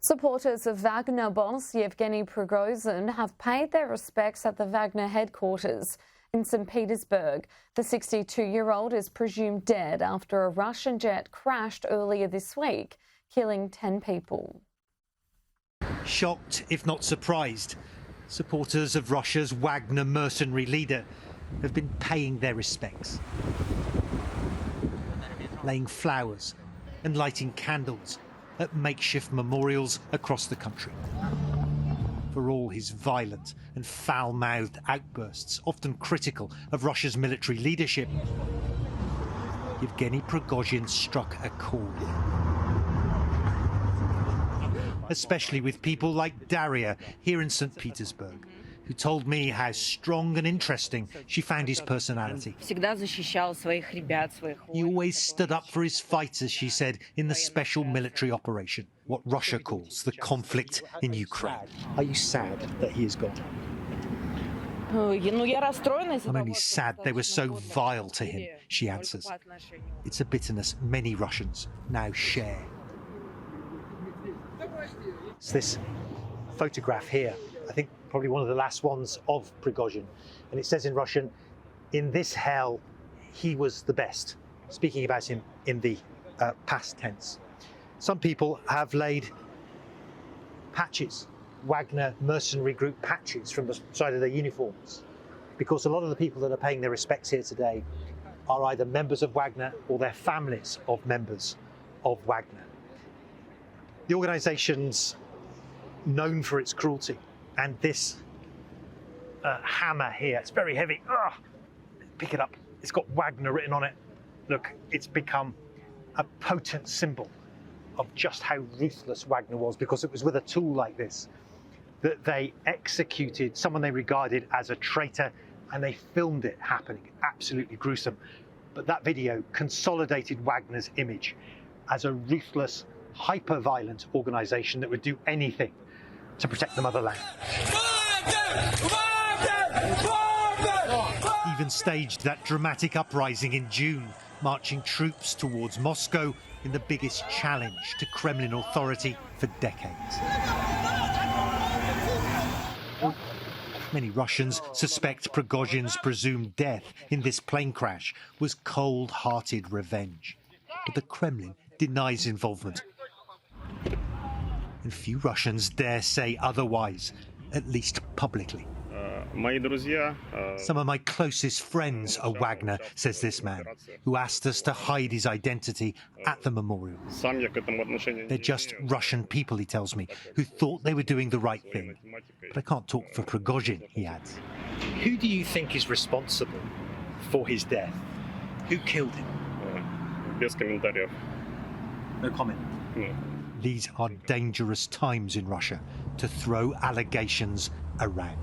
Supporters of Wagner boss Yevgeny Prigozhin have paid their respects at the Wagner headquarters in St. Petersburg. The 62-year-old is presumed dead after a Russian jet crashed earlier this week, killing 10 people. Shocked, if not surprised, supporters of Russia's Wagner mercenary leader have been paying their respects, laying flowers and lighting candles at makeshift memorials across the country. For all his violent and foul-mouthed outbursts, often critical of Russia's military leadership, Yevgeny Prigozhin struck a chord. Especially with people like Daria here in St. Petersburg, who told me how strong and interesting she found his personality. He always stood up for his fighters, she said, in the special military operation, what Russia calls the conflict in Ukraine. Are you sad that he is gone? I'm only sad they were so vile to him, she answers. It's a bitterness many Russians now share. It's this photograph here, I think probably one of the last ones of Prigozhin, and it says in Russian, "In this hell, he was the best," speaking about him in the past tense. Some people have laid patches, Wagner mercenary group patches, from the side of their uniforms, because a lot of the people that are paying their respects here today are either members of Wagner or their families of members of Wagner. The organisation's known for its cruelty, and this hammer here, it's very heavy. Pick it up. It's got Wagner written on it. Look, it's become a potent symbol of just how ruthless Wagner was, because it was with a tool like this that they executed someone they regarded as a traitor, and they filmed it happening. Absolutely gruesome. But that video consolidated Wagner's image as a ruthless, hyper-violent organisation that would do anything to protect the motherland. Even staged that dramatic uprising in June, marching troops towards Moscow in the biggest challenge to Kremlin authority for decades. Many Russians suspect Prigozhin's presumed death in this plane crash was cold-hearted revenge. But the Kremlin denies involvement. And few Russians dare say otherwise, at least publicly. Some of my closest friends are Wagner, says this man, who asked us to hide his identity at the memorial. They're just Russian people, he tells me, who thought they were doing the right thing. But I can't talk for Prigozhin, he adds. Who do you think is responsible for his death? Who killed him? No comment. No. These are dangerous times in Russia to throw allegations around.